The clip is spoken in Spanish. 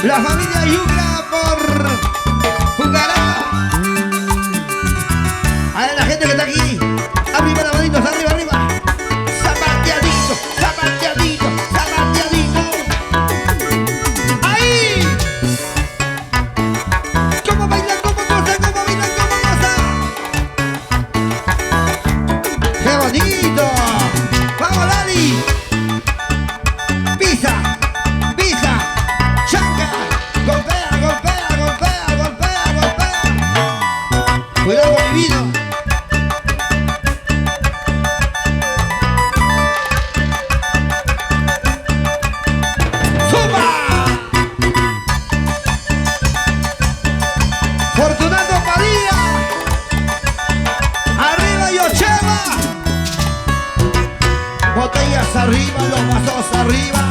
La familia Yucra por Pucará. A ver, la gente que está aquí. Arriba las manitos, arriba, arriba. Zapateadito, zapateadito, zapateadito. ¡Ahí! ¿Cómo bailan, cómo gozan, cómo bailan, cómo gozan? ¡Qué bonito! ¡Vamos, Lali! Pisa, pisa, chanca. Golpea, golpea, golpea, golpea, golpea. Cuidado con mi vino. Fortunato Padilla, arriba Yocheva, botellas arriba, los vasos arriba.